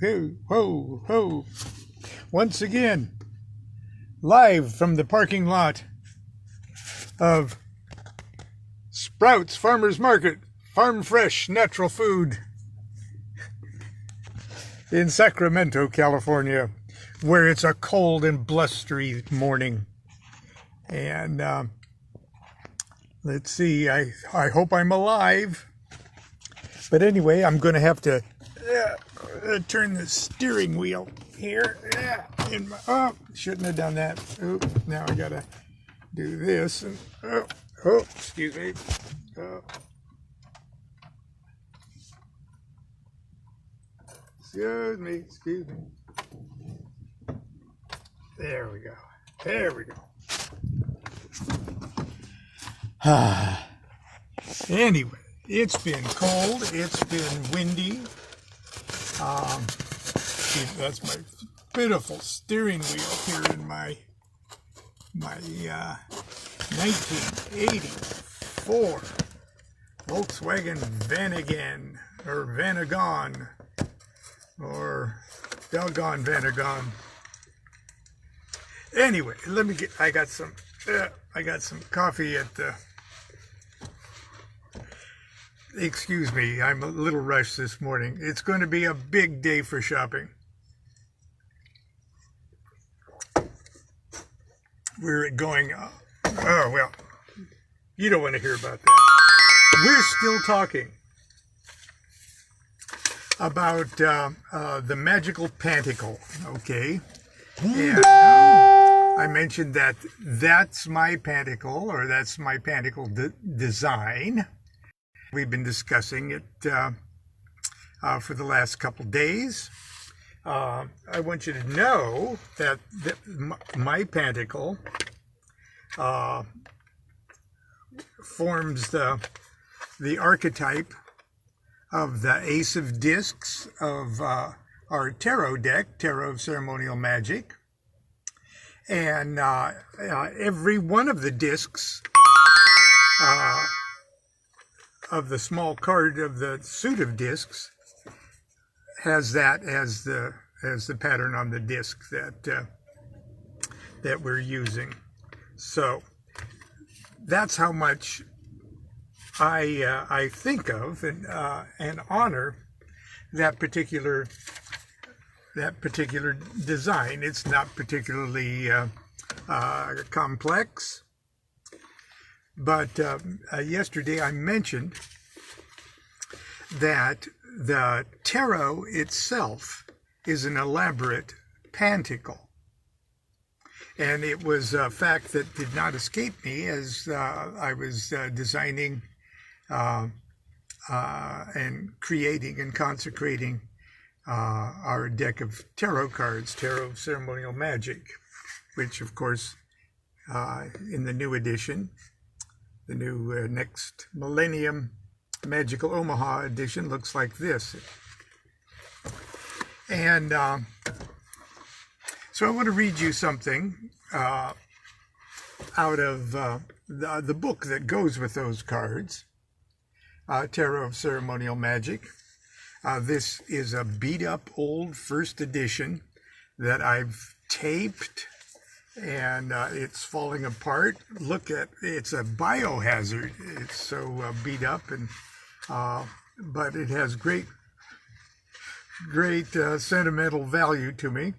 ho, ho. Once again, live from the parking lot of Sprouts Farmers Market, farm fresh natural food in Sacramento, California, where it's a cold and blustery morning. And let's see, I hope I'm alive. But anyway, I'm going to have to turn the steering wheel here. Shouldn't have done that. Now I got to do this. And, excuse me. Excuse me. There we go. Anyway, it's been cold. It's been windy. That's my pitiful steering wheel here in my 1984 Volkswagen Vanagon or doggone Vanagon. Anyway, I got some coffee at the. Excuse me, I'm a little rushed this morning. It's going to be a big day for shopping. We're going, oh, well, you don't want to hear about that. We're still talking about the magical panticle, okay? And I mentioned that that's my panticle, or that's my panticle design. We've been discussing it for the last couple days. I want you to know that my panticle forms the archetype of the Ace of Discs of our tarot deck, Tarot of Ceremonial Magic. And every one of the discs of the small card of the suit of discs has that as the pattern on the disc that we're using. So that's how much I think of and honor that particular design. It's not particularly complex. But yesterday I mentioned that the tarot itself is an elaborate panticle. And it was a fact that did not escape me as I was designing and creating and consecrating our deck of tarot cards, Tarot of Ceremonial Magic, which of course in the new edition, the new next millennium Magical Omaha edition looks like this. And so I want to read you something out of the book that goes with those cards, Tarot of Ceremonial Magic. This is a beat-up old first edition that I've taped, and it's falling apart. Look at it's a biohazard. It's so beat up, and but it has great sentimental value to me.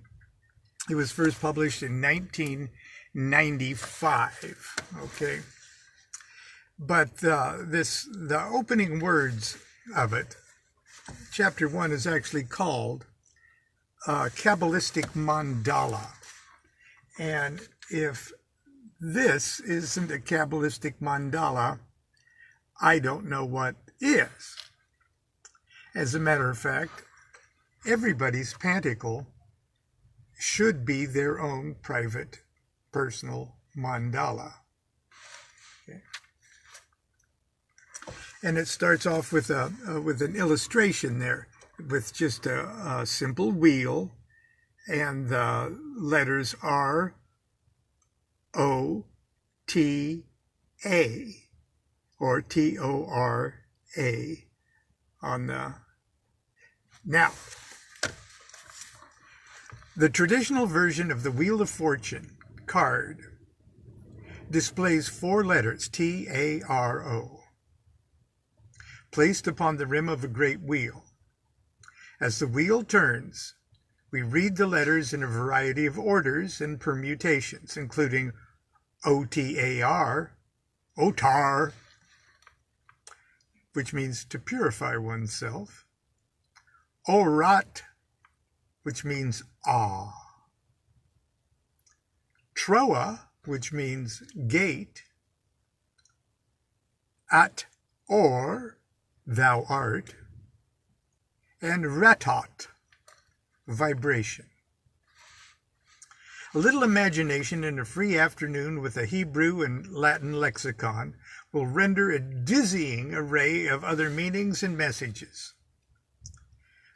It was first published in 1995. Okay, but the opening words of it, chapter 1, is actually called Qabalistic Mandala. And if this isn't a Qabalistic mandala, I don't know what is. As a matter of fact, everybody's panticle should be their own private, personal mandala. Okay. And it starts off with an illustration there, with just a simple wheel. And the letters are O-T-A or T-O-R-A on the. Now, The traditional version of the Wheel of Fortune card displays 4 letters, T-A-R-O, placed upon the rim of a great wheel. As the wheel turns, we read the letters in a variety of orders and permutations, including O-T-A-R, Otar, which means to purify oneself, Orat, which means awe, Troa, which means gate, At, or, thou art, and Ratot, vibration. A little imagination and a free afternoon with a Hebrew and Latin lexicon will render a dizzying array of other meanings and messages.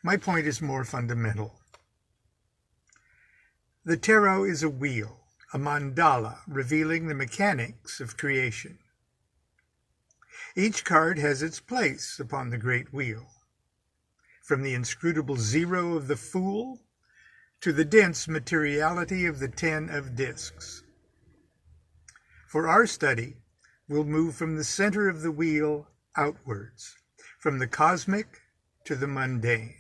My point is more fundamental. The tarot is a wheel, a mandala revealing the mechanics of creation. Each card has its place upon the great wheel, from the inscrutable 0 of the Fool to the dense materiality of the 10 of discs. For our study, we'll move from the center of the wheel outwards, from the cosmic to the mundane.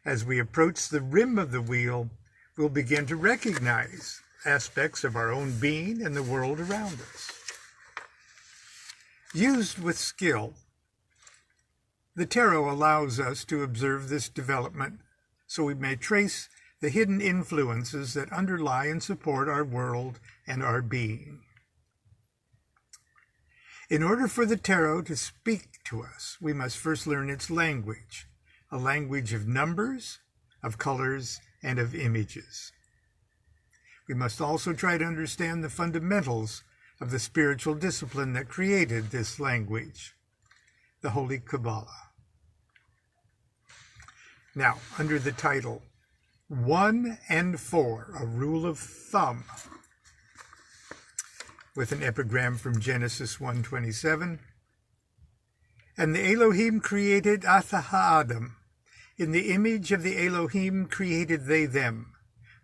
As we approach the rim of the wheel, we'll begin to recognize aspects of our own being and the world around us. Used with skill, the tarot allows us to observe this development so we may trace the hidden influences that underlie and support our world and our being. In order for the tarot to speak to us, we must first learn its language, a language of numbers, of colors, and of images. We must also try to understand the fundamentals of the spiritual discipline that created this language, the Holy Kabbalah. Now, under the title, 1 and 4, a rule of thumb, with an epigram from Genesis 1:27, and the Elohim created Atha Adam, in the image of the Elohim created they them,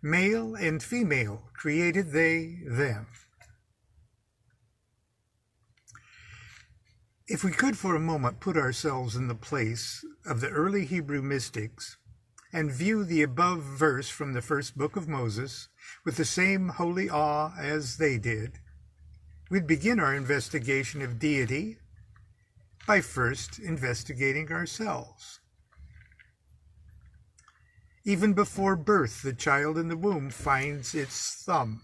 male and female created they them. If we could for a moment put ourselves in the place of the early Hebrew mystics and view the above verse from the first book of Moses with the same holy awe as they did, we'd begin our investigation of deity by first investigating ourselves. Even before birth, the child in the womb finds its thumb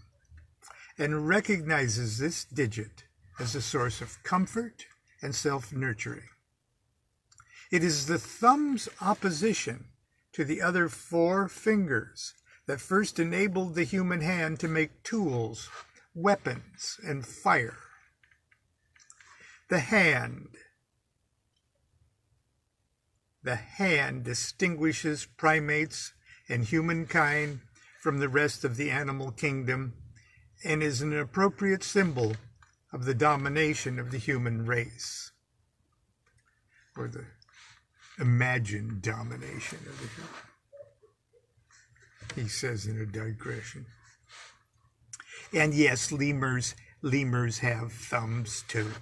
and recognizes this digit as a source of comfort and self-nurturing. It is the thumb's opposition to the other 4 fingers that first enabled the human hand to make tools, weapons, and fire. The hand distinguishes primates and humankind from the rest of the animal kingdom and is an appropriate symbol of the domination of the human race, or the imagined domination of the human. He says in a digression. And yes, lemurs have thumbs too.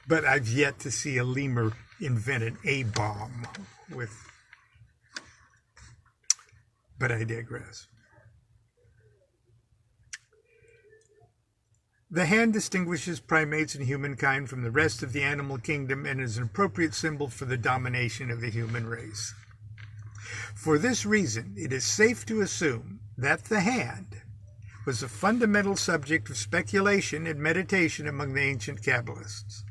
But I've yet to see a lemur invent an A-bomb with. But I digress. The hand distinguishes primates and humankind from the rest of the animal kingdom and is an appropriate symbol for the domination of the human race. For this reason, it is safe to assume that the hand was a fundamental subject of speculation and meditation among the ancient Kabbalists.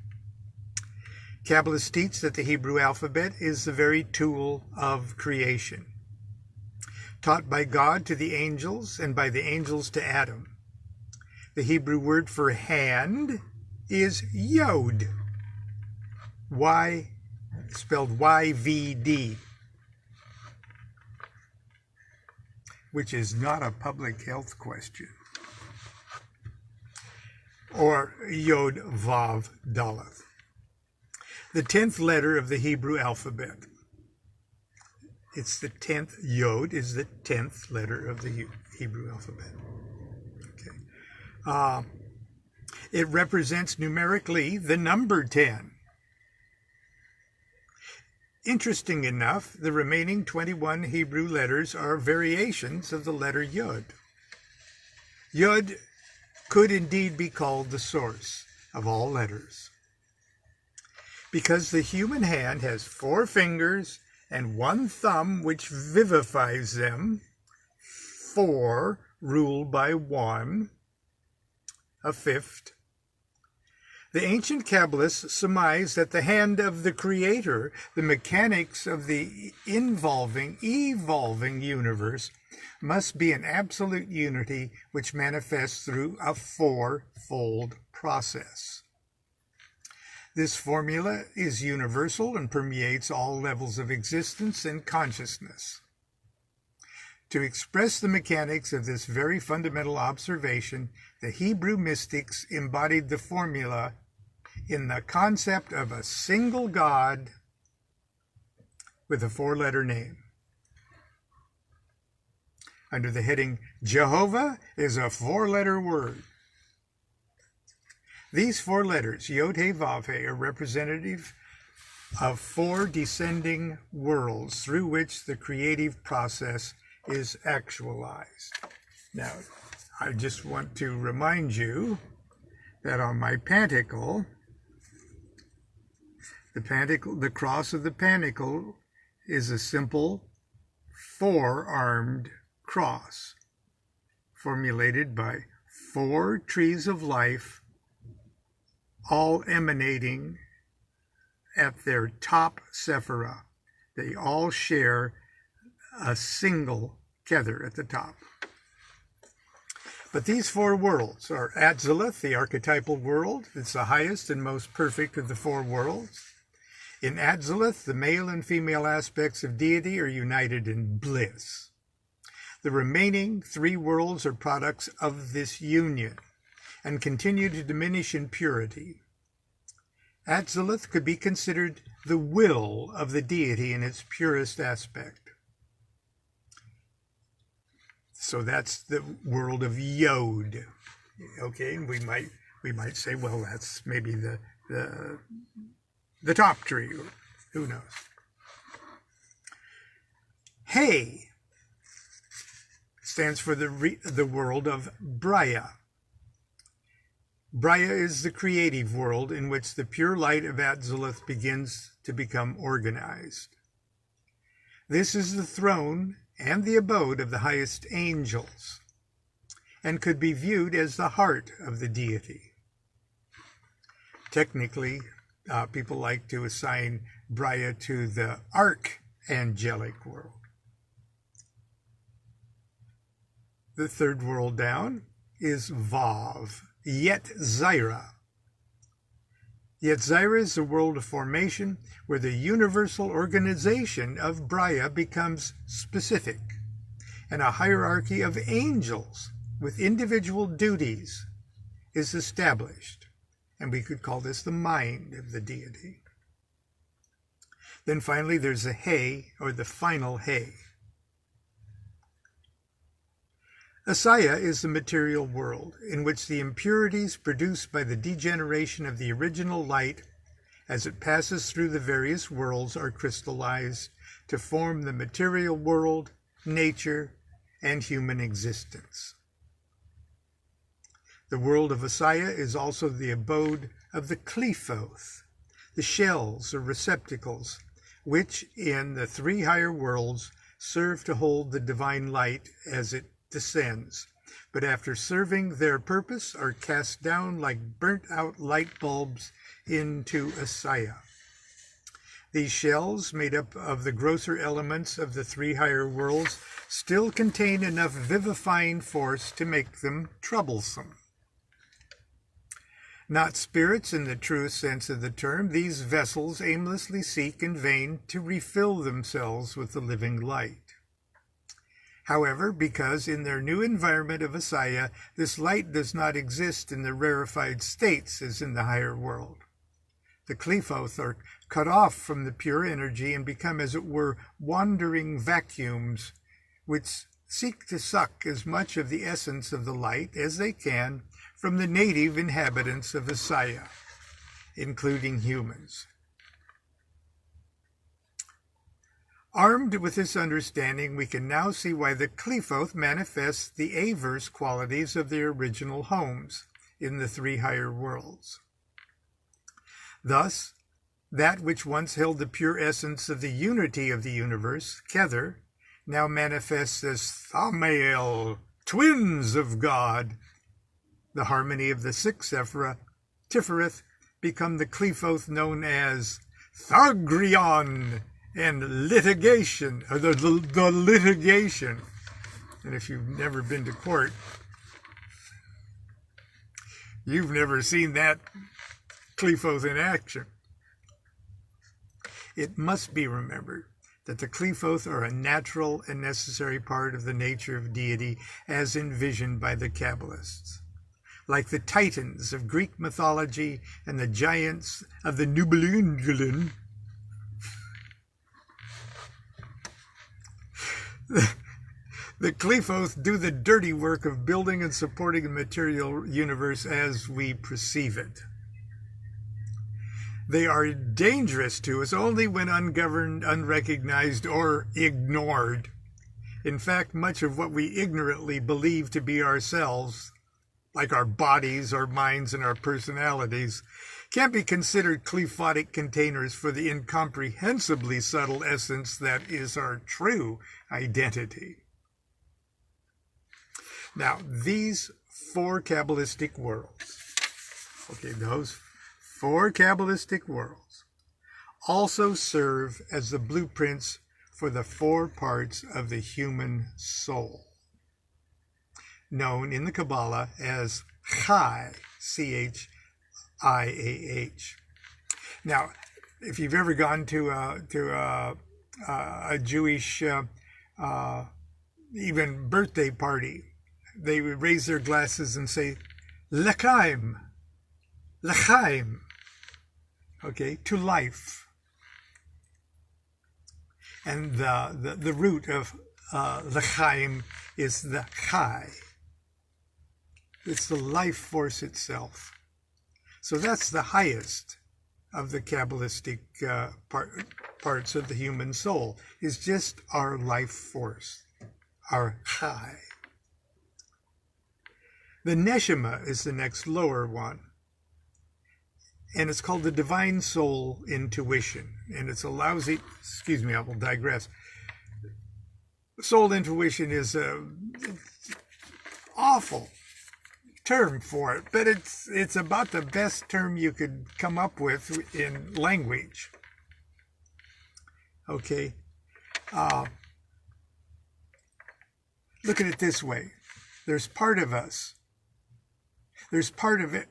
Kabbalists teach that the Hebrew alphabet is the very tool of creation, taught by God to the angels and by the angels to Adam. The Hebrew word for hand is yod, spelled Y-V-D, which is not a public health question, or yod vav daleth, the 10th letter of the Hebrew alphabet. It's the 10th. Yod is the 10th letter of the Hebrew alphabet. Okay. It represents numerically the number 10. Interesting enough, the remaining 21 Hebrew letters are variations of the letter Yod. Yod could indeed be called the source of all letters, because the human hand has 4 fingers and 1 thumb which vivifies them, 4 ruled by 1, a fifth. The ancient Kabbalists surmised that the hand of the Creator, the mechanics of the evolving universe, must be an absolute unity which manifests through a 4-fold process. This formula is universal and permeates all levels of existence and consciousness. To express the mechanics of this very fundamental observation, the Hebrew mystics embodied the formula in the concept of a single God with a 4-letter name. Under the heading, Jehovah is a 4-letter word. These 4 letters, Yod, He, Vav, He, are representative of 4 descending worlds through which the creative process is actualized. Now, I just want to remind you that on my pantacle, the cross of the pantacle is a simple 4-armed cross formulated by 4 trees of life, all emanating at their top sephira. They all share a single kether at the top. But these 4 worlds are Atzilith, the archetypal world. It's the highest and most perfect of the 4 worlds. In Atzilith, the male and female aspects of deity are united in bliss. The remaining 3 worlds are products of this union and continue to diminish in purity. Atzilith could be considered the will of the deity in its purest aspect. So that's the world of Yod. Okay, and we might say, well, that's maybe the top tree, or who knows. He stands for the world of Braya. Braya is the creative world in which the pure light of Atzilith begins to become organized. This is the throne and the abode of the highest angels, and could be viewed as the heart of the deity. Technically, people like to assign Braya to the archangelic world. The 3rd world down is Vav, Yetzirah. Yetzirah is the world of formation, where the universal organization of Braya becomes specific, and a hierarchy of angels with individual duties is established, and we could call this the mind of the deity. Then finally there's the He, or the final He. Asaya is the material world, in which the impurities produced by the degeneration of the original light as it passes through the various worlds are crystallized to form the material world, nature, and human existence. The world of Asaya is also the abode of the Qliphoth, the shells or receptacles, which in the 3 higher worlds serve to hold the divine light as it descends, but after serving their purpose are cast down like burnt-out light bulbs into Asaya. These shells, made up of the grosser elements of the 3 higher worlds, still contain enough vivifying force to make them troublesome. Not spirits in the truest sense of the term, these vessels aimlessly seek in vain to refill themselves with the living light. However, because in their new environment of Asaya, this light does not exist in the rarefied states as in the higher world. The Qliphoth are cut off from the pure energy and become, as it were, wandering vacuums, which seek to suck as much of the essence of the light as they can from the native inhabitants of Asaya, including humans. Armed with this understanding, we can now see why the Qliphoth manifests the averse qualities of their original homes in the three higher worlds. Thus, that which once held the pure essence of the unity of the universe, Kether, now manifests as Thamael, twins of God. The harmony of the sixth Sephirah, Tifereth, become the Qliphoth known as Thagrion and litigation, or the litigation. And if you've never been to court, you've never seen that Qliphoth in action. It must be remembered that the Qliphoth are a natural and necessary part of the nature of deity as envisioned by the Kabbalists. Like the Titans of Greek mythology and the giants of the Nibelungen, the Qliphoth do the dirty work of building and supporting the material universe as we perceive it. They are dangerous to us only when ungoverned, unrecognized, or ignored. In fact, much of what we ignorantly believe to be ourselves, like our bodies, our minds, and our personalities, can't be considered Qliphotic containers for the incomprehensibly subtle essence that is our true identity. Now, these four Kabbalistic worlds, those four Kabbalistic worlds also serve as the blueprints for the four parts of the human soul, known in the Kabbalah as Chai, C-H-I-A-H. Now, if you've ever gone to a Jewish even birthday party, they would raise their glasses and say, L'chaim, L'chaim, to life. And the root of L'chaim is the Chai. It's the life force itself. So that's the highest of the Kabbalistic parts of the human soul, is just our life force, our Chai. The Neshama is the next lower one, and it's called the divine soul intuition, and it's a lousy, I will digress. Soul intuition is an awful term for it, but it's about the best term you could come up with in language. Look at it this way. There's part of us. There's part of it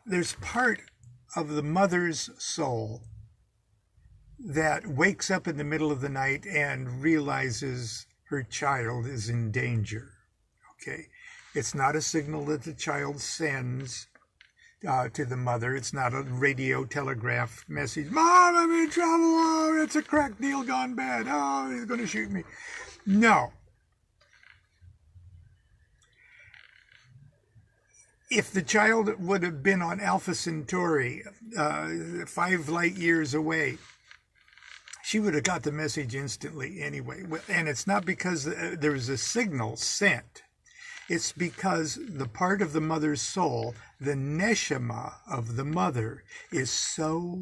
there's part of the mother's soul that wakes up in the middle of the night and realizes her child is in danger. It's not a signal that the child sends to the mother. It's not a radio telegraph message. Mom, I'm in trouble. Oh, it's a crack deal gone bad. Oh, he's going to shoot me. No. If the child would have been on Alpha Centauri, 5 light years away, she would have got the message instantly anyway. And it's not because there was a signal sent. It's because the part of the mother's soul, the neshama of the mother, is so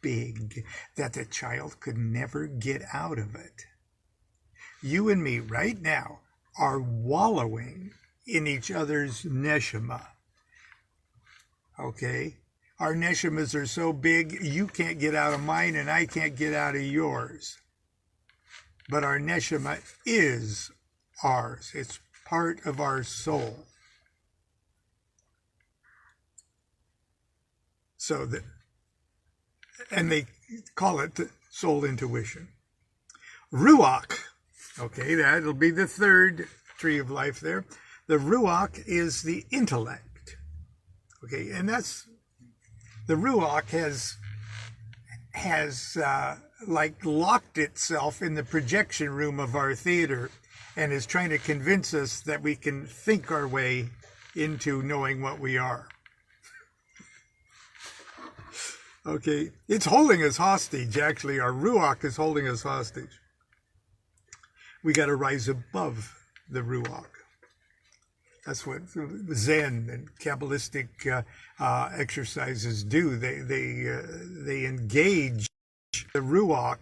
big that the child could never get out of it. You and me right now are wallowing in each other's neshama. Our neshamas are so big, you can't get out of mine and I can't get out of yours. But our neshama is ours. It's part of our soul. And they call it soul intuition. Ruach, that'll be the third tree of life there. The Ruach is the intellect. And that's The Ruach has like locked itself in the projection room of our theater and is trying to convince us that we can think our way into knowing what we are. Okay, it's holding us hostage, actually. Our Ruach is holding us hostage. We got to rise above the Ruach. That's what Zen and Qabalistic exercises do. They engage the Ruach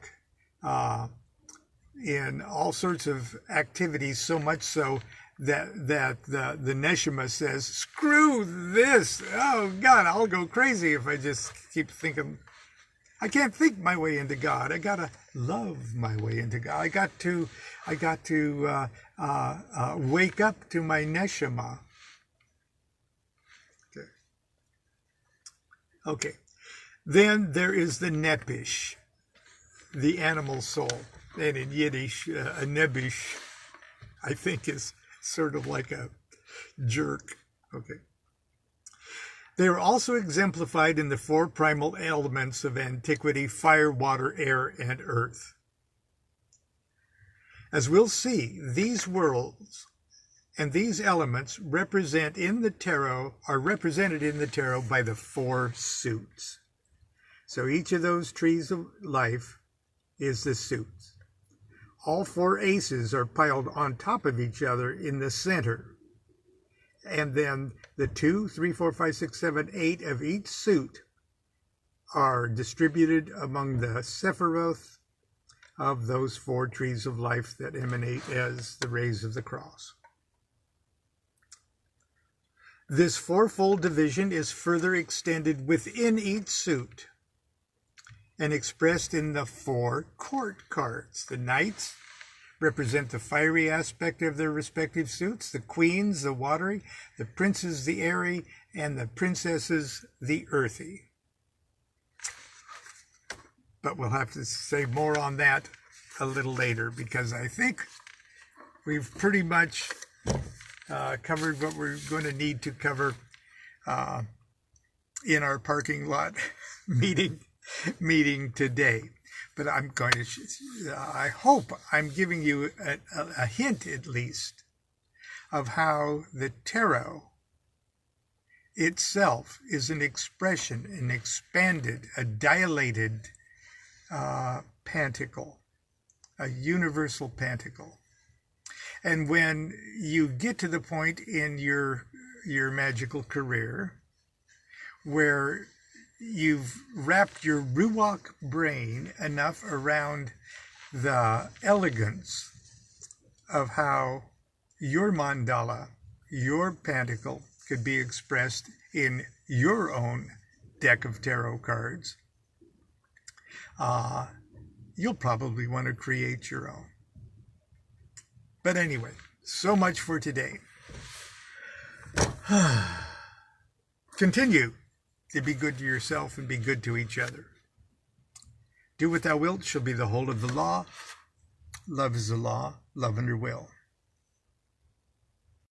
in all sorts of activities, so much so that the Neshama says, screw this. Oh, God, I'll go crazy if I just keep thinking. I can't think my way into God. I got to love my way into God. I got to wake up to my Neshama. Okay. Then there is the Nepish, the animal soul. And in Yiddish, a Nebish, I think, is sort of like a jerk. Okay. They are also exemplified in the four primal elements of antiquity: fire, water, air, and earth. As we'll see, these worlds and these elements are represented in the tarot by the four suits. So each of those trees of life is the suits. All four aces are piled on top of each other in the center. And then the 2, 3, 4, 5, 6, 7, 8 of each suit are distributed among the Sephiroth of those four trees of life that emanate as the rays of the cross. This fourfold division is further extended within each suit and expressed in the four court cards. The knights represent the fiery aspect of their respective suits, the queens, the watery, the princes, the airy, and the princesses, the earthy. But we'll have to say more on that a little later, because I think we've pretty much covered what we're going to need to cover in our parking lot meeting today. But I'm going to, I hope I'm giving you a hint at least of how the tarot itself is an expression, an expanded, a dilated pantacle, a universal pantacle. And when you get to the point in your magical career where you've wrapped your Ruach brain enough around the elegance of how your mandala, your pantacle, could be expressed in your own deck of tarot cards, you'll probably want to create your own. But anyway, so much for today. Continue to be good to yourself and be good to each other. Do what thou wilt shall be the whole of the law. Love is the law. Love under will.